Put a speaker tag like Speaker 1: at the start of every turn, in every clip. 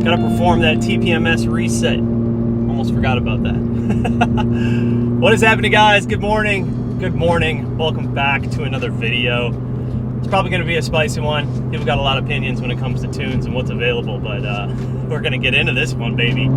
Speaker 1: Gotta perform that TPMS reset. Almost forgot about that. What is happening, guys? Good morning. Good morning. Welcome back to another video. It's probably gonna be a spicy one. People got a lot of opinions when it comes to tunes and what's available, but we're gonna get into this one, baby.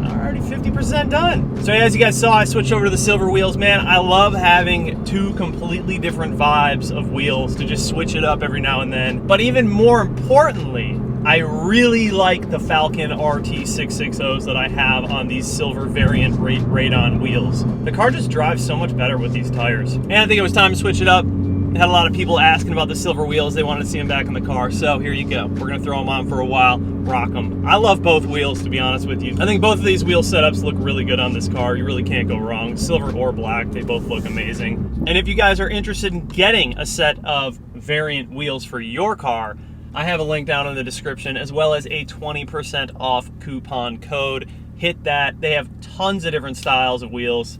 Speaker 1: Already 50% done. So as you guys saw, I switched over to the silver wheels, man. I love having two completely different vibes of wheels to just switch it up every now and then. But even more importantly, I really like the Falcon RT660s that I have on these silver variant radon wheels. The car just drives so much better with these tires. And I think it was time to switch it up. I had a lot of people asking about the silver wheels. They wanted to see them back in the car. So here you go. We're gonna throw them on for a while, rock them. I love both wheels, to be honest with you. I think both of these wheel setups look really good on this car. You really can't go wrong. Silver or black, they both look amazing. And if you guys are interested in getting a set of variant wheels for your car, I have a link down in the description, as well as a 20% off coupon code. Hit that. They have tons of different styles of wheels.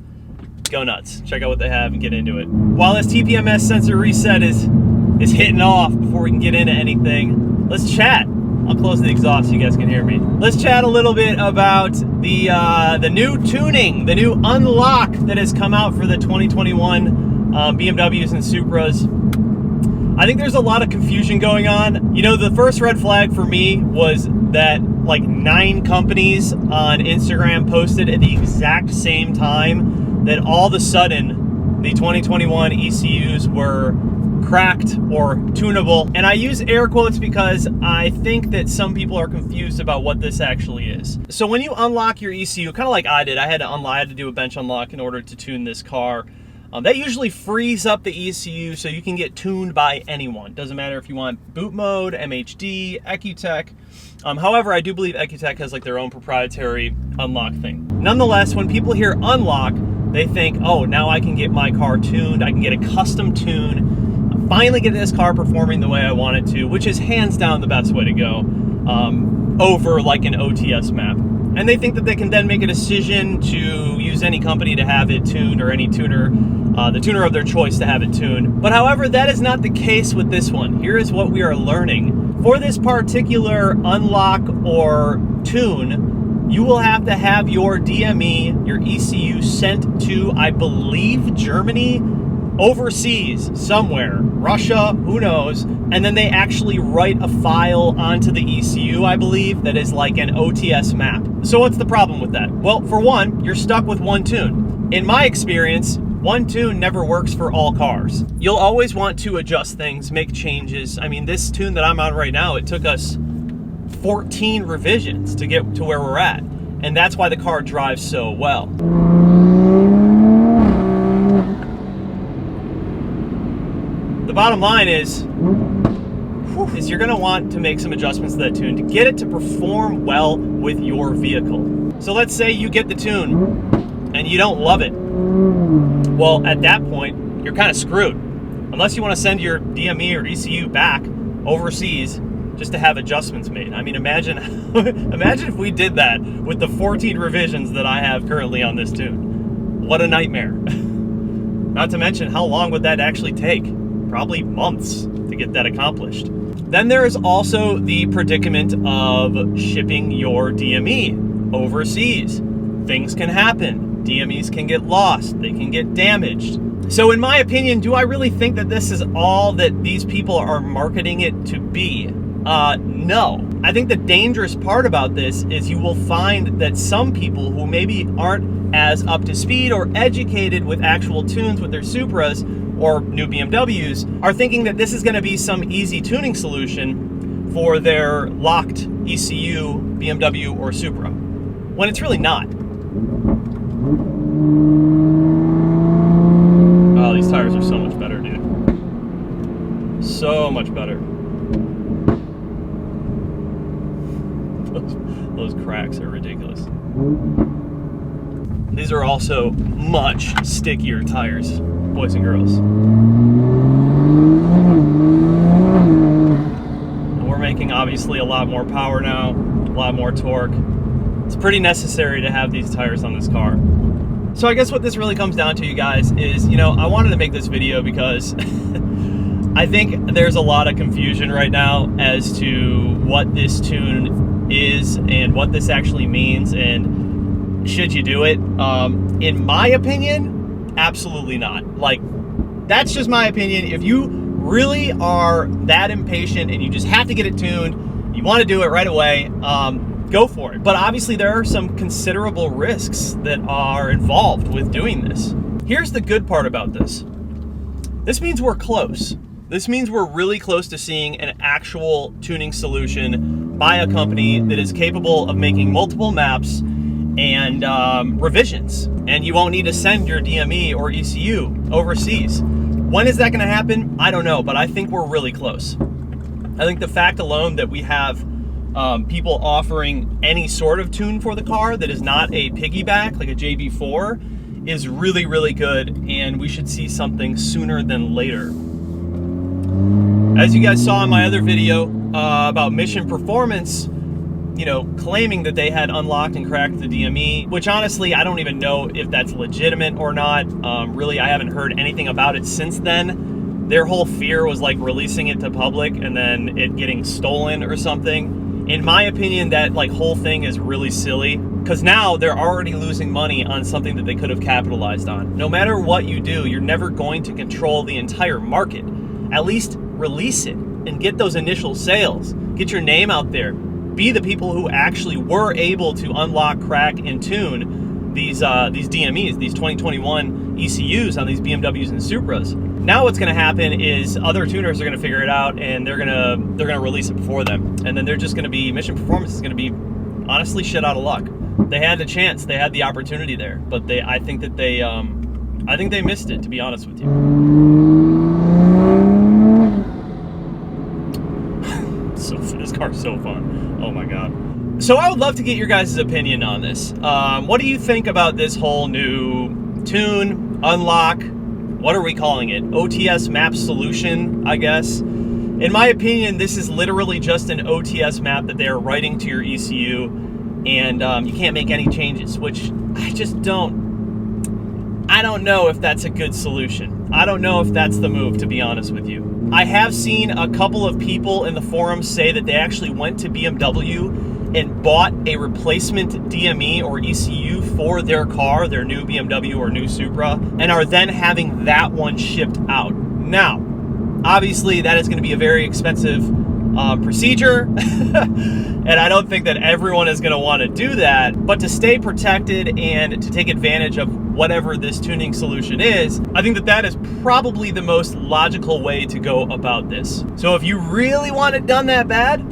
Speaker 1: Go nuts. Check out what they have and get into it. While this TPMS sensor reset is hitting off, before we can get into anything, let's chat. I'll close the exhaust so you guys can hear me. Let's chat a little bit about the new tuning, the new unlock that has come out for the 2021 BMWs and Supras. I think there's a lot of confusion going on. You know, the first red flag for me was that like 9 companies on Instagram posted at the exact same time that all of a sudden the 2021 ECUs were cracked or tunable. And I use air quotes because I think that some people are confused about what this actually is. So when you unlock your ECU, kind of like I did, I had to do a bench unlock in order to tune this car. That usually frees up the ECU so you can get tuned by anyone. Doesn't matter if you want boot mode, MHD, Ecu'S. However, I do believe Ecu'S has like their own proprietary unlock thing. Nonetheless, when people hear unlock, they think, oh, now I can get my car tuned. I can get a custom tune. Finally get this car performing the way I want it to, which is hands down the best way to go over like an OTS map. And they think that they can then make a decision to use any company to have it tuned, or any tuner, the tuner of their choice to have it tuned. But however, that is not the case with this one. Here is what we are learning. For this particular unlock or tune, you will have to have your DME, your ECU, sent to, I believe, Germany, overseas somewhere, Russia, who knows, and then they actually write a file onto the ECU, I believe, that is like an OTS map. So what's the problem with that? Well, for one, you're stuck with one tune. In my experience, one tune never works for all cars. You'll always want to adjust things, make changes. I mean, this tune that I'm on right now, it took us 14 revisions to get to where we're at, and that's why the car drives so well. The bottom line is you're gonna want to make some adjustments to that tune to get it to perform well with your vehicle. So let's say you get the tune and you don't love it. Well, at that point, you're kind of screwed. Unless you want to send your DME or ECU back overseas just to have adjustments made. I mean, imagine if we did that with the 14 revisions that I have currently on this tune. What a nightmare. Not to mention, how long would that actually take? Probably months to get that accomplished. Then there is also the predicament of shipping your DME overseas. Things can happen. DMEs can get lost. They can get damaged. So in my opinion, do I really think that this is all that these people are marketing it to be? No. I think the dangerous part about this is you will find that some people who maybe aren't as up to speed or educated with actual tunes with their Supras or new BMWs are thinking that this is going to be some easy tuning solution for their locked ECU BMW or Supra, when it's really not. Oh, these tires are so much better, dude. So much better. Those cracks are ridiculous. These are also much stickier tires, boys and girls. And we're making obviously a lot more power now, a lot more torque. It's pretty necessary to have these tires on this car. So I guess what this really comes down to, you guys, is, you know, I wanted to make this video because I think there's a lot of confusion right now as to what this tune is and what this actually means and should you do it. In my opinion, absolutely not. Like, that's just my opinion. If you really are that impatient and you just have to get it tuned, you want to do it right away, go for it. But obviously there are some considerable risks that are involved with doing this. Here's the good part about this. This means we're close. This means we're really close to seeing an actual tuning solution by a company that is capable of making multiple maps and revisions. And you won't need to send your DME or ECU overseas. When is that going to happen? I don't know, but I think we're really close. I think the fact alone that we have people offering any sort of tune for the car that is not a piggyback, like a JB4, is really, really good, and we should see something sooner than later. As you guys saw in my other video about Mission Performance, you know, claiming that they had unlocked and cracked the DME, which honestly, I don't even know if that's legitimate or not. Really, I haven't heard anything about it since then. Their whole fear was like releasing it to public and then it getting stolen or something. In my opinion, that like whole thing is really silly, because now they're already losing money on something that they could have capitalized on. No matter what you do, you're never going to control the entire market. At least release it and get those initial sales. Get your name out there. Be the people who actually were able to unlock, crack, and tune these DMEs, these 2021 ECUs on these BMWs and Supras. Now what's going to happen is other tuners are going to figure it out and they're going to release it before them, and then they're just going to be, Mission Performance is going to be honestly shit out of luck. They had the chance, they had the opportunity there, but I think they missed it, to be honest with you. This car's so fun. Oh my god. So I would love to get your guys' opinion on this. What do you think about this whole new tune, unlock, what are we calling it? OTS map solution, I guess. In my opinion, this is literally just an OTS map that they are writing to your ECU, and you can't make any changes, which I don't know if that's a good solution. I don't know if that's the move, to be honest with you. I have seen a couple of people in the forums say that they actually went to BMW and bought a replacement DME or ECU for their car, their new BMW or new Supra, and are then having that one shipped out. Now, obviously that is going to be a very expensive procedure, and I don't think that everyone is going to want to do that, but to stay protected and to take advantage of whatever this tuning solution is, I think that that is probably the most logical way to go about this. So if you really want it done that bad,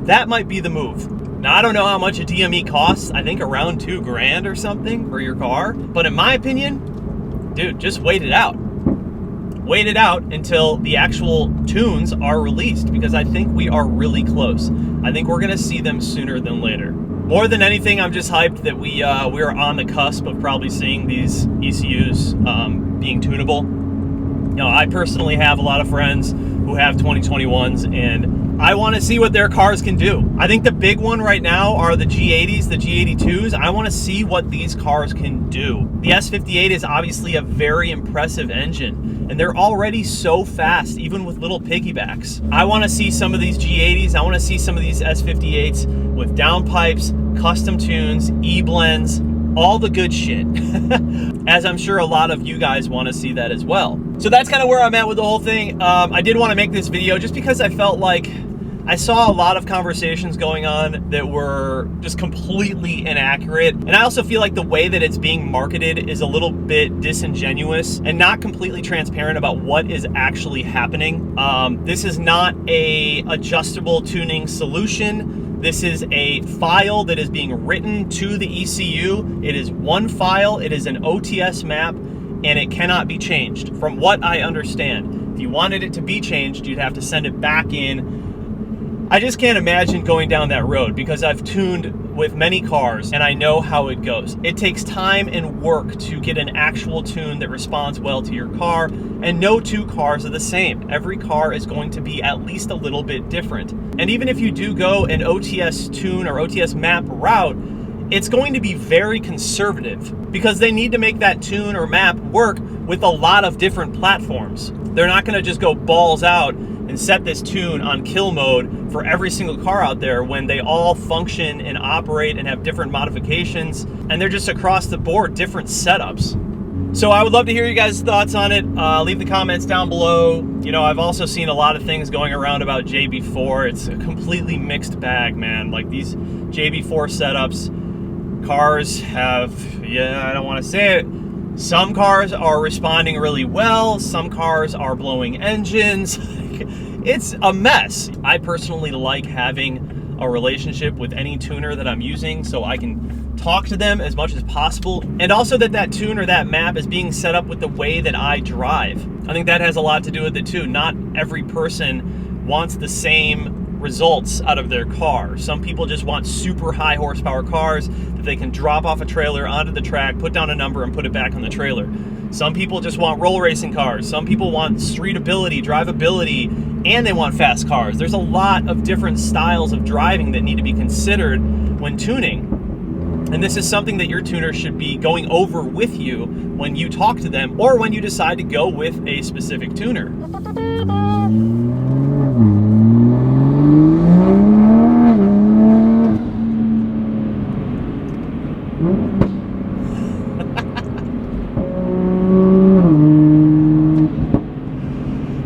Speaker 1: that might be the move. Now, I don't know how much a DME costs. I think around $2,000 or something for your car, but in my opinion, dude, just wait it out. Wait it out until the actual tunes are released, because I think we are really close. I think we're gonna see them sooner than later. More than anything, I'm just hyped that we are on the cusp of probably seeing these ECUs being tunable. You know, I personally have a lot of friends who have 2021s, and I want to see what their cars can do. I think the big one right now are the G80s, the G82s. I want to see what these cars can do. The S58 is obviously a very impressive engine, and they're already so fast, even with little piggybacks. I want to see some of these G80s. I want to see some of these S58s with downpipes, custom tunes, E-blends, all the good shit. As I'm sure a lot of you guys want to see that as well. So that's kind of where I'm at with the whole thing. I did want to make this video just because I felt like I saw a lot of conversations going on that were just completely inaccurate. And I also feel like the way that it's being marketed is a little bit disingenuous and not completely transparent about what is actually happening. This is not a adjustable tuning solution. This is a file that is being written to the ECU. It is one file, it is an OTS map, and it cannot be changed, from what I understand. If you wanted it to be changed, you'd have to send it back in. I just can't imagine going down that road because I've tuned with many cars and I know how it goes. It takes time and work to get an actual tune that responds well to your car, and no two cars are the same. Every car is going to be at least a little bit different. And even if you do go an OTS tune or OTS map route, it's going to be very conservative because they need to make that tune or map work with a lot of different platforms. They're not going to just go balls out and set this tune on kill mode for every single car out there when they all function and operate and have different modifications, and they're just across the board different setups. So I would love to hear you guys' thoughts on it. Leave the comments down below. You know, I've also seen a lot of things going around about JB4. It's a completely mixed bag, man. Like these JB4 setups, cars have, I don't want to say it, some cars are responding really well, some cars are blowing engines. It's a mess. I personally like having a relationship with any tuner that I'm using so I can talk to them as much as possible, and also that tune or that map is being set up with the way that I drive. I think that has a lot to do with it too. Not every person wants the same results out of their car. Some people just want super high horsepower cars that they can drop off a trailer onto the track, put down a number, and put it back on the trailer. Some people just want roll racing cars. Some people want street ability, drivability, and they want fast cars. There's a lot of different styles of driving that need to be considered when tuning. And this is something that your tuner should be going over with you when you talk to them or when you decide to go with a specific tuner.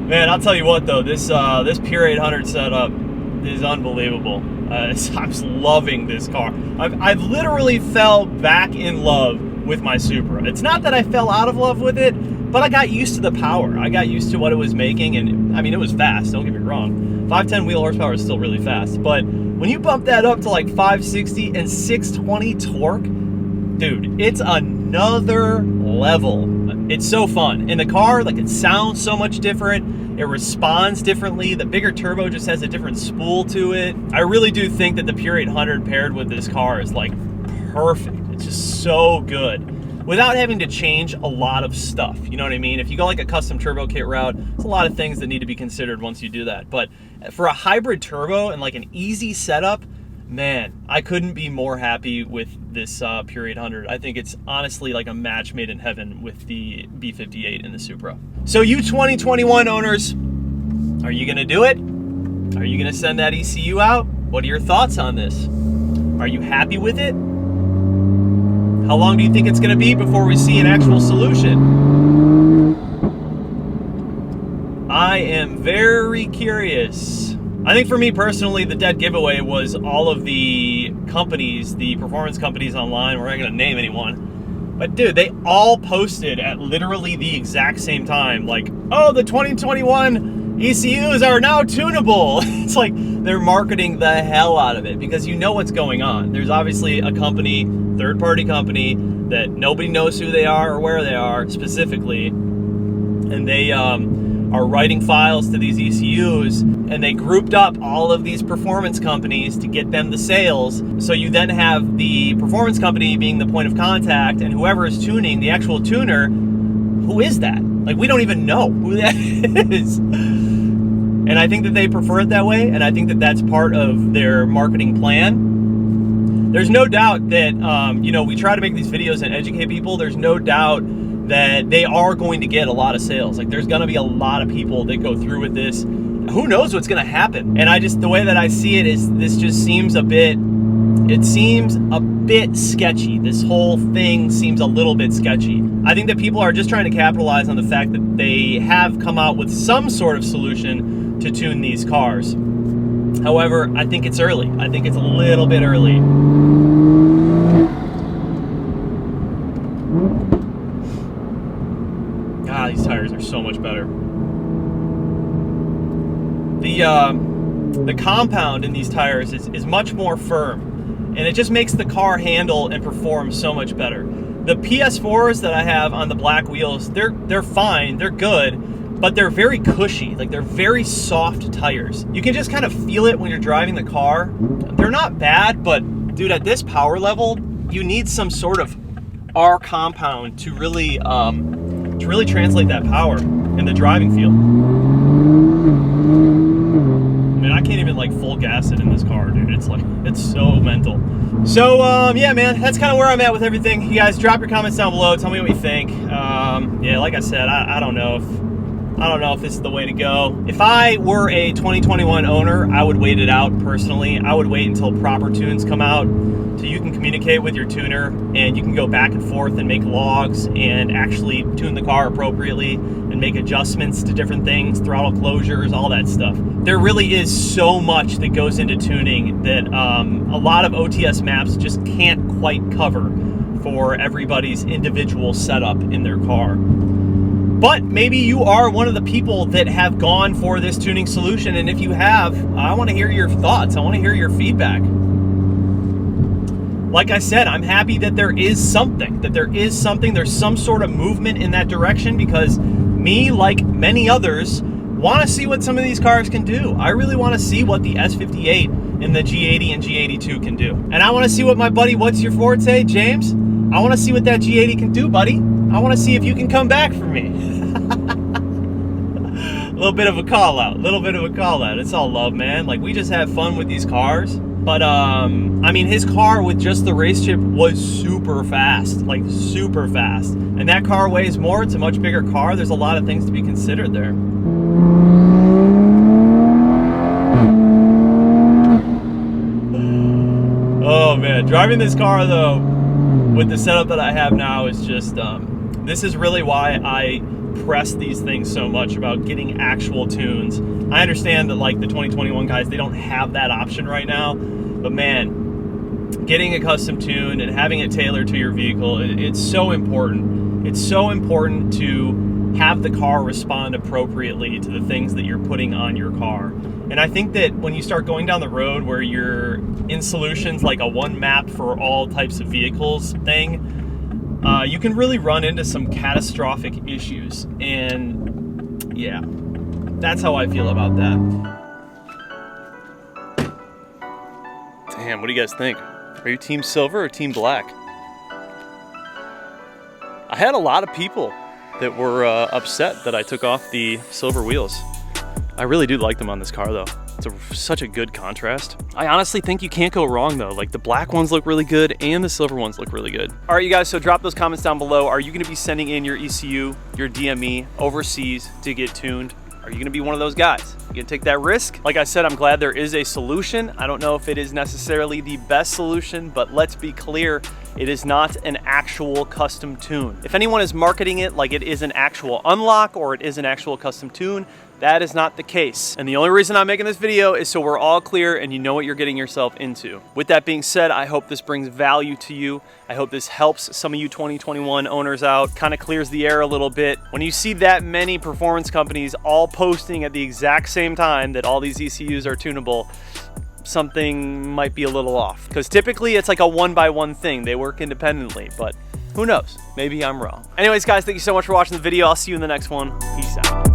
Speaker 1: Man, I'll tell you what though, this Pure 800 setup is unbelievable. I'm loving this car. I've literally fell back in love with my Supra. It's not that I fell out of love with it, but I got used to the power. I got used to what it was making, and I mean, it was fast, don't get me wrong. 510 wheel horsepower is still really fast, but when you bump that up to like 560 and 620 torque, dude, it's another level. It's so fun. In the car, like, it sounds so much different. It responds differently. The bigger turbo just has a different spool to it. I really do think that the Pure 800 paired with this car is like perfect. It's just so good without having to change a lot of stuff. You know what I mean? If you go like a custom turbo kit route, there's a lot of things that need to be considered once you do that. But for a hybrid turbo and like an easy setup, man, I couldn't be more happy with this Pure 800. I think it's honestly like a match made in heaven with the B58 and the Supra. So you 2021 owners, are you gonna do it? Are you gonna send that ECU out? What are your thoughts on this? Are you happy with it? How long do you think it's gonna be before we see an actual solution? I am very curious. I think for me personally, the dead giveaway was all of the companies, the performance companies online. We're not gonna name anyone, but dude, they all posted at literally the exact same time, like, oh, the 2021 ECUs are now tunable. It's like they're marketing the hell out of it because you know what's going on. There's obviously a company, third-party company, that nobody knows who they are or where they are specifically, and they are writing files to these ECUs, and they grouped up all of these performance companies to get them the sales. So you then have the performance company being the point of contact, and whoever is tuning, the actual tuner, who is that? Like, we don't even know who that is. And I think that they prefer it that way, and I think that that's part of their marketing plan. There's no doubt that, you know, we try to make these videos and educate people. There's no doubt that they are going to get a lot of sales. Like, there's gonna be a lot of people that go through with this. Who knows what's gonna happen? And the way that I see it is, this just seems a bit sketchy. This whole thing seems a little bit sketchy. I think that people are just trying to capitalize on the fact that they have come out with some sort of solution to tune these cars. However, I think it's early. I think it's a little bit early. Ah, these tires are so much better. The compound in these tires is much more firm, and it just makes the car handle and perform so much better. The PS4s that I have on the black wheels, they're fine, they're good, but they're very cushy. Like, they're very soft tires. You can just kind of feel it when you're driving the car. They're not bad, but dude, at this power level, you need some sort of R compound to really translate that power in the driving feel. I mean, I can't even like full gas it in this car, dude. It's so mental. So yeah, man, that's kind of where I'm at with everything. You guys drop your comments down below. Tell me what you think. Yeah, like I said, I don't know if this is the way to go. If I were a 2021 owner, I would wait it out personally. I would wait until proper tunes come out so you can communicate with your tuner and you can go back and forth and make logs and actually tune the car appropriately and make adjustments to different things, throttle closures, all that stuff. There really is so much that goes into tuning that a lot of OTS maps just can't quite cover for everybody's individual setup in their car. But maybe you are one of the people that have gone for this tuning solution, and if you have, I want to hear your thoughts. I want to hear your feedback. Like I said, I'm happy that there is something, there's some sort of movement in that direction, because me, like many others, want to see what some of these cars can do. I really want to see what the S58 and the G80 and G82 can do. And I want to see what my buddy, what's your forte, James? I want to see what that G80 can do, buddy. I want to see if you can come back for me. A little bit of a call out, It's all love, man. Like, we just have fun with these cars. But, I mean, his car with just the race chip was super fast, like super fast. And that car weighs more, it's a much bigger car. There's a lot of things to be considered there. Oh man, driving this car though, with the setup that I have now is just, this is really why I press these things so much about getting actual tunes. I understand that like the 2021 guys, they don't have that option right now, but man, getting a custom tune and having it tailored to your vehicle, it's so important. It's so important to have the car respond appropriately to the things that you're putting on your car. And I think that when you start going down the road where you're in solutions like a one map for all types of vehicles thing, you can really run into some catastrophic issues. And yeah, that's how I feel about that. Damn, what do you guys think? Are you team silver or team black? I had a lot of people that were upset that I took off the silver wheels. I really do like them on this car though. It's such a good contrast. I honestly think you can't go wrong though. Like, the black ones look really good and the silver ones look really good. All right, you guys, so drop those comments down below. Are you gonna be sending in your ECU, your DME overseas to get tuned? Are you gonna be one of those guys? You gonna take that risk? Like I said, I'm glad there is a solution. I don't know if it is necessarily the best solution, but let's be clear, it is not an actual custom tune. If anyone is marketing it like it is an actual unlock or it is an actual custom tune, that is not the case. And the only reason I'm making this video is so we're all clear and you know what you're getting yourself into. With that being said, I hope this brings value to you. I hope this helps some of you 2021 owners out, kind of clears the air a little bit. When you see that many performance companies all posting at the exact same time that all these ECUs are tunable, something might be a little off. Because typically it's like a one-by-one thing. They work independently, but who knows? Maybe I'm wrong. Anyways, guys, thank you so much for watching the video. I'll see you in the next one. Peace out.